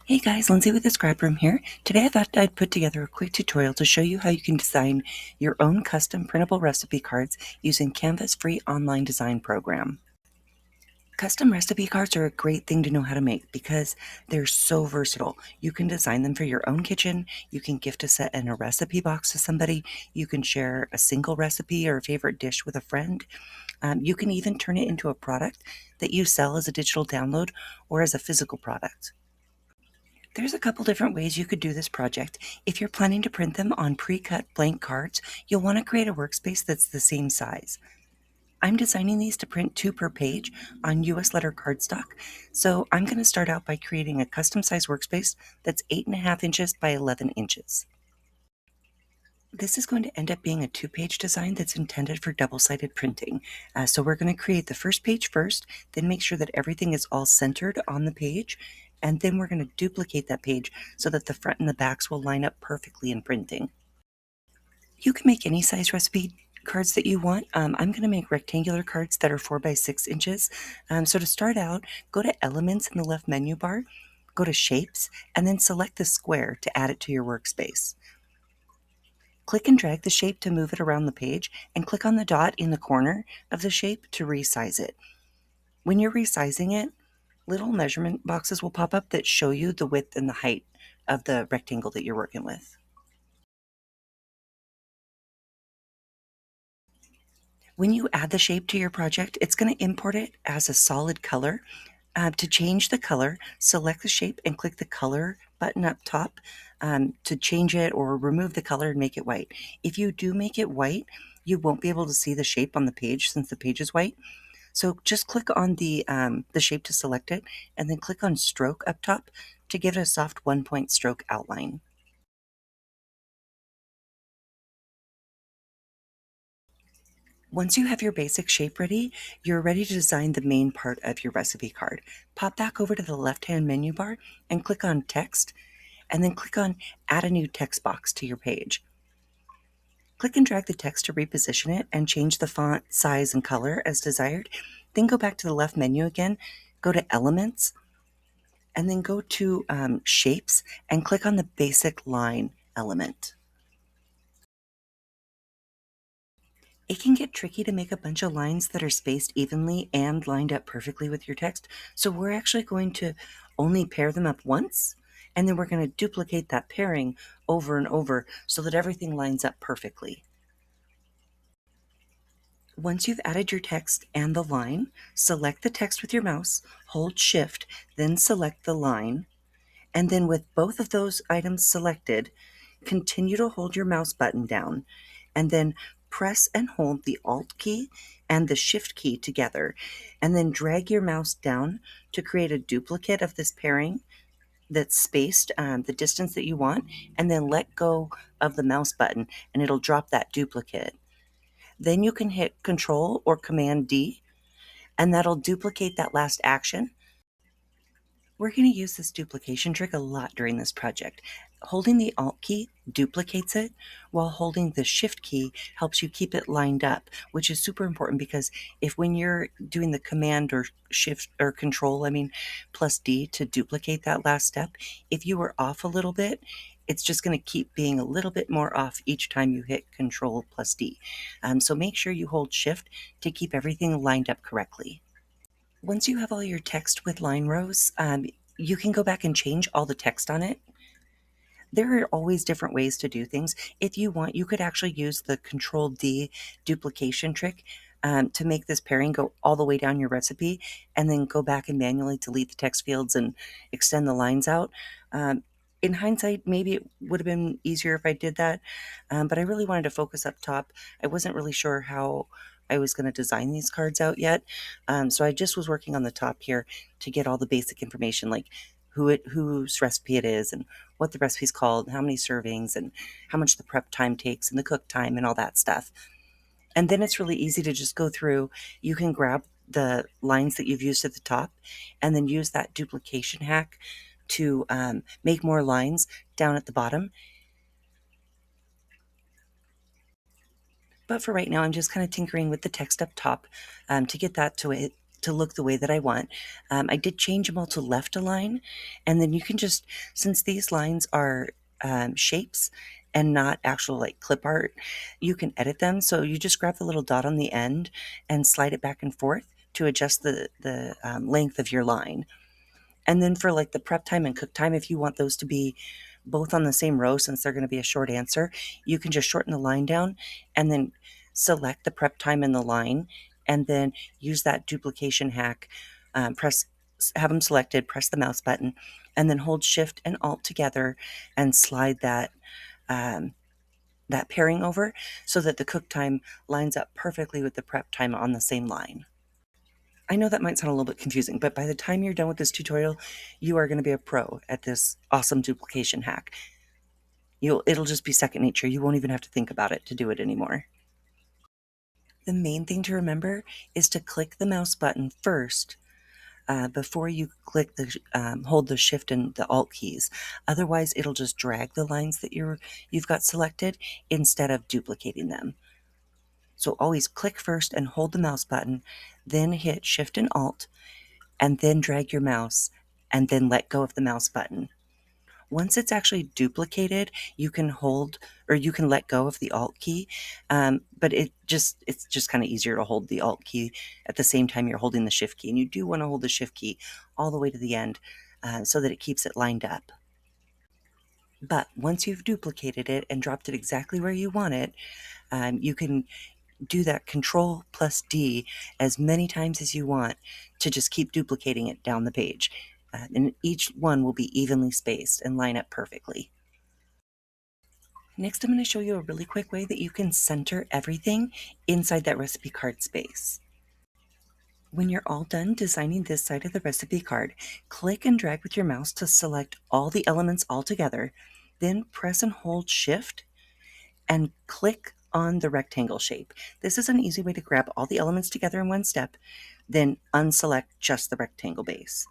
Hey guys, Lindsay with the Scribe Room here. Today I thought I'd put together a quick tutorial to show you how you can design your own custom printable recipe cards using Canva's free online design program. Custom recipe cards are a great thing to know how to make because they're so versatile. You can design them for your own kitchen, you can gift a set and a recipe box to somebody, you can share a single recipe or a favorite dish with a friend. You can even turn it into a product that you sell as a digital download or as a physical product. There's a couple different ways you could do this project. If you're planning to print them on pre-cut blank cards, you'll want to create a workspace that's the same size. I'm designing these to print 2 per page on US letter cardstock, so I'm going to start out by creating a custom size workspace that's 8.5 inches by 11 inches. This is going to end up being a 2-page design that's intended for double-sided printing. So we're going to create the first page first, then make sure that everything is all centered on the page, and then we're going to duplicate that page so that the front and the backs will line up perfectly in printing. You can make any size recipe cards that you want. I'm going to make rectangular cards that are 4 by 6 inches. So to start out, go to Elements in the left menu bar, go to Shapes, and then select the square to add it to your workspace. Click and drag the shape to move it around the page, and click on the dot in the corner of the shape to resize it. When you're resizing it, little measurement boxes will pop up that show you the width and the height of the rectangle that you're working with. When you add the shape to your project, it's going to import it as a solid color. To change the color, select the shape and click the color button up top to change it or remove the color and make it white. If you do make it white, you won't be able to see the shape on the page since the page is white. So just click on the shape to select it, and then click on stroke up top to give it a soft 1-point stroke outline. Once you have your basic shape ready, you're ready to design the main part of your recipe card. Pop back over to the left-hand menu bar and click on Text, and then click on Add a new text box to your page. Click and drag the text to reposition it and change the font, size, and color as desired. Then go back to the left menu again, go to Elements, and then go to Shapes and click on the basic line element. It can get tricky to make a bunch of lines that are spaced evenly and lined up perfectly with your text, so we're actually going to only pair them up once, and then we're going to duplicate that pairing over and over so that everything lines up perfectly. Once you've added your text and the line, select the text with your mouse, hold Shift, then select the line, and then with both of those items selected, continue to hold your mouse button down, and then press and hold the Alt key and the Shift key together, and then drag your mouse down to create a duplicate of this pairing that's spaced the distance that you want, and then let go of the mouse button and it'll drop that duplicate. Then you can hit Control or Command D, and that'll duplicate that last action. We're going to use this duplication trick a lot during this project. Holding the Alt key duplicates it, while holding the Shift key helps you keep it lined up, which is super important because if when you're doing the Command or Shift or Control, plus D to duplicate that last step, if you were off a little bit, it's just going to keep being a little bit more off each time you hit Control plus D. So make sure you hold Shift to keep everything lined up correctly. Once you have all your text with line rows, you can go back and change all the text on it. There are always different ways to do things. If you want, you could actually use the Control D duplication trick to make this pairing go all the way down your recipe, and then go back and manually delete the text fields and extend the lines out. In hindsight, maybe it would have been easier if I did that, but I really wanted to focus up top. I wasn't really sure how I was going to design these cards out yet, so I just was working on the top here to get all the basic information, like whose recipe it is, and what the recipe's called, how many servings, and how much the prep time takes, and the cook time, and all that stuff. And then it's really easy to just go through. You can grab the lines that you've used at the top and then use that duplication hack to make more lines down at the bottom. But for right now, I'm just kind of tinkering with the text up top to get that to to look the way that I want. I did change them all to left align, and then you can just, since these lines are shapes and not actual like clip art, you can edit them. So you just grab the little dot on the end and slide it back and forth to adjust the length of your line. And then for like the prep time and cook time, if you want those to be both on the same row, since they're going to be a short answer, you can just shorten the line down and then select the prep time in the line, and then use that duplication hack. Have them selected, press the mouse button, and then hold Shift and Alt together and slide um, that pairing over so that the cook time lines up perfectly with the prep time on the same line. I know that might sound a little bit confusing, but by the time you're done with this tutorial, you are going to be a pro at this awesome duplication hack. It'll just be second nature. You won't even have to think about it to do it anymore. The main thing to remember is to click the mouse button first before you click hold the Shift and the Alt keys. Otherwise, it'll just drag the lines that you've got selected instead of duplicating them. So always click first and hold the mouse button, then hit Shift and Alt, and then drag your mouse, and then let go of the mouse button. Once it's actually duplicated, you can hold, or you can let go of the Alt key, but it's just kind of easier to hold the Alt key at the same time you're holding the Shift key, and you do want to hold the Shift key all the way to the end so that it keeps it lined up. But once you've duplicated it and dropped it exactly where you want it, you can do that Control plus D as many times as you want to just keep duplicating it down the page. And each one will be evenly spaced and line up perfectly. Next, I'm going to show you a really quick way that you can center everything inside that recipe card space. When you're all done designing this side of the recipe card, click and drag with your mouse to select all the elements all together, then press and hold Shift and click on the rectangle shape. This is an easy way to grab all the elements together in one step, then unselect just the rectangle base.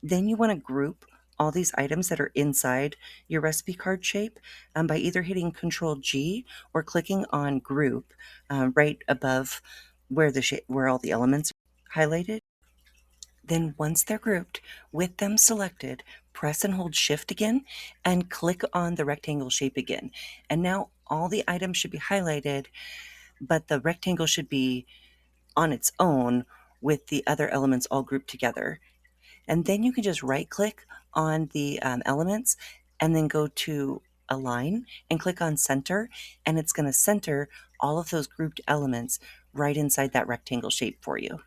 Then you want to group all these items that are inside your recipe card shape by either hitting Control G or clicking on Group right above where all the elements are highlighted. Then once they're grouped, with them selected, press and hold Shift again and click on the rectangle shape again. And now all the items should be highlighted, but the rectangle should be on its own with the other elements all grouped together. And then you can just right click on the elements and then go to Align and click on Center, and it's going to center all of those grouped elements right inside that rectangle shape for you.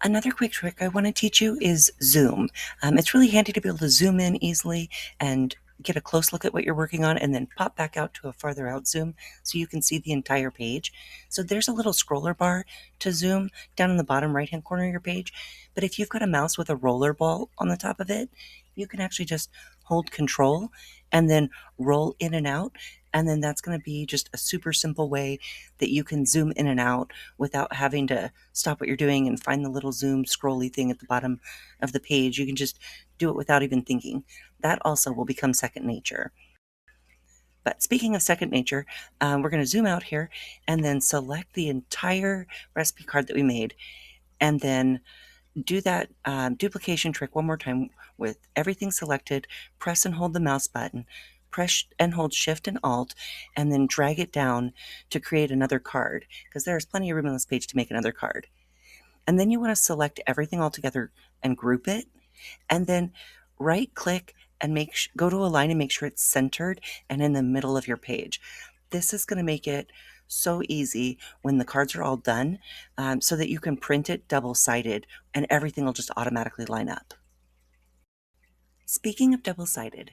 Another quick trick I want to teach you is zoom. It's really handy to be able to zoom in easily and get a close look at what you're working on and then pop back out to a farther out zoom so you can see the entire page. So there's a little scroller bar to zoom down in the bottom right hand corner of your page, but if you've got a mouse with a roller ball on the top of it, you can actually just hold Control and then roll in and out, and then that's going to be just a super simple way that you can zoom in and out without having to stop what you're doing and find the little zoom scrolly thing at the bottom of the page. You can just do it without even thinking. That also will become second nature. But speaking of second nature, we're going to zoom out here and then select the entire recipe card that we made, and then do that duplication trick one more time with everything selected. Press and hold the mouse button, press and hold Shift and Alt, and then drag it down to create another card, because there's plenty of room on this page to make another card. And then you want to select everything all together and group it, and then right click and go to Align and make sure it's centered and in the middle of your page. This is going to make it so easy when the cards are all done, so that you can print it double-sided and everything will just automatically line up. Speaking of double-sided,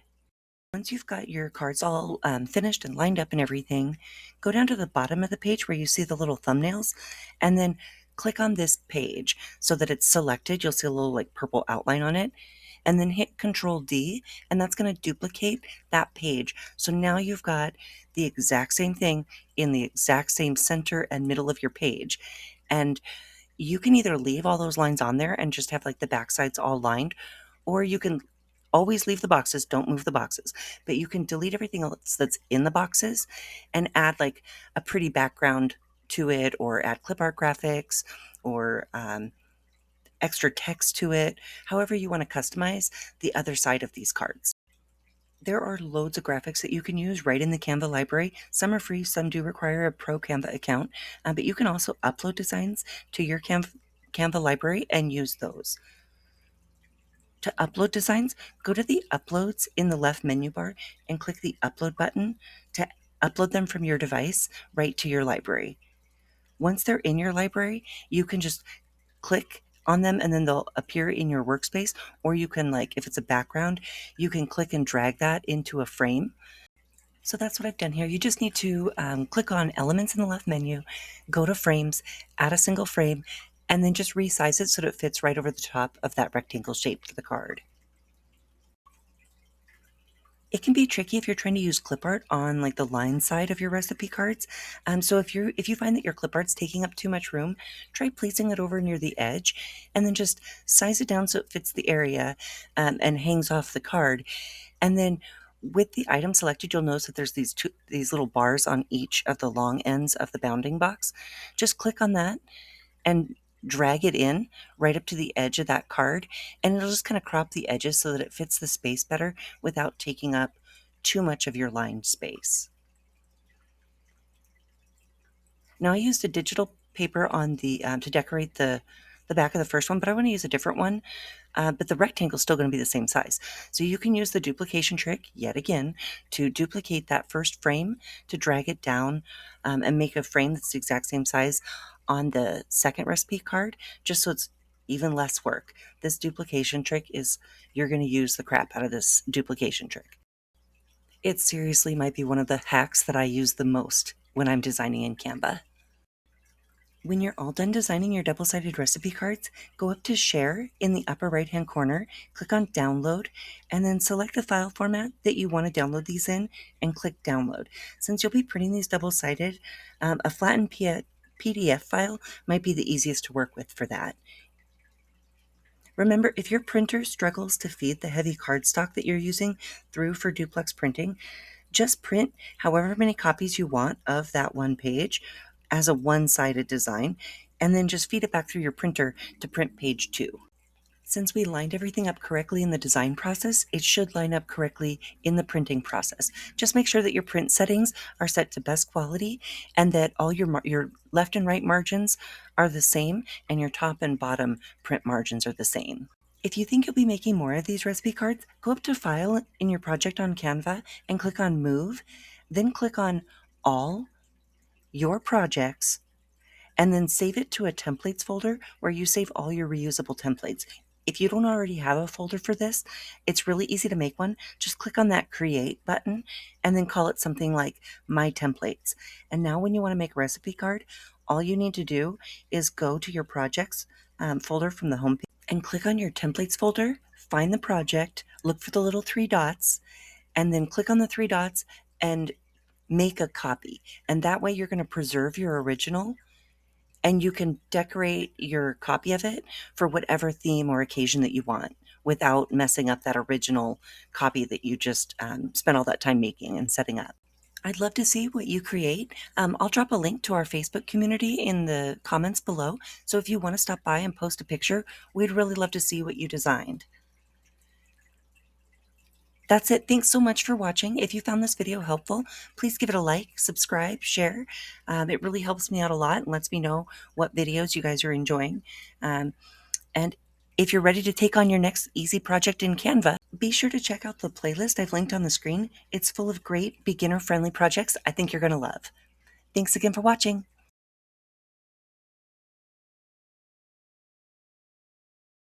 once you've got your cards all finished and lined up and everything, go down to the bottom of the page where you see the little thumbnails, and then click on this page so that it's selected. You'll see a little like purple outline on it, and then hit Control D, and that's going to duplicate that page. So now you've got the exact same thing in the exact same center and middle of your page. And you can either leave all those lines on there and just have like the back sides all lined, or you can always leave the boxes, don't move the boxes, but you can delete everything else that's in the boxes and add like a pretty background to it or add clip art graphics or extra text to it, however you want to customize the other side of these cards. There are loads of graphics that you can use right in the Canva library. Some are free, some do require a pro Canva account, but you can also upload designs to your Canva library and use those. To upload designs, go to the Uploads in the left menu bar and click the Upload button to upload them from your device right to your library. Once they're in your library, you can just click on them and then they'll appear in your workspace, or you can, like, if it's a background, you can click and drag that into a frame. So that's what I've done here. You just need to click on Elements in the left menu, go to Frames, add a single frame, and then just resize it so that it fits right over the top of that rectangle shape for the card. It can be tricky if you're trying to use clip art on like the line side of your recipe cards. So if you find that your clip art's taking up too much room, try placing it over near the edge and then just size it down so it fits the area and hangs off the card. And then with the item selected, you'll notice that there's these little bars on each of the long ends of the bounding box. Just click on that and drag it in right up to the edge of that card, and it'll just kind of crop the edges so that it fits the space better without taking up too much of your lined space. Now I used a digital paper on the to decorate the back of the first one, but I want to use a different one. But the rectangle is still going to be the same size. So you can use the duplication trick yet again to duplicate that first frame, to drag it down and make a frame that's the exact same size on the second recipe card, just so it's even less work. This duplication trick is, you're going to use the crap out of this duplication trick. It seriously might be one of the hacks that I use the most when I'm designing in Canva. When you're all done designing your double-sided recipe cards, go up to Share in the upper right-hand corner, click on Download, and then select the file format that you want to download these in and click Download. Since you'll be printing these double-sided, a flattened PDF file might be the easiest to work with for that. Remember, if your printer struggles to feed the heavy cardstock that you're using through for duplex printing, just print however many copies you want of that one page as a one-sided design, and then just feed it back through your printer to print page 2. Since we lined everything up correctly in the design process, it should line up correctly in the printing process. Just make sure that your print settings are set to best quality and that all your left and right margins are the same and your top and bottom print margins are the same. If you think you'll be making more of these recipe cards, go up to File in your project on Canva and click on Move, then click on All, Your Projects, and then save it to a templates folder where you save all your reusable templates. If you don't already have a folder for this, it's really easy to make one. Just click on that Create button and then call it something like My Templates. And now when you want to make a recipe card, all you need to do is go to your projects folder from the home page and click on your templates folder, find the project, look for the little 3 dots, and then click on the 3 dots and make a copy. And that way you're going to preserve your original and you can decorate your copy of it for whatever theme or occasion that you want without messing up that original copy that you just spent all that time making and setting up. I'd love to see what you create. I'll drop a link to our Facebook community in the comments below. So if you want to stop by and post a picture, we'd really love to see what you designed. That's it. Thanks so much for watching. If you found this video helpful, please give it a like, subscribe, share. It really helps me out a lot and lets me know what videos you guys are enjoying. And if you're ready to take on your next easy project in Canva, be sure to check out the playlist I've linked on the screen. It's full of great beginner-friendly projects I think you're going to love. Thanks again for watching.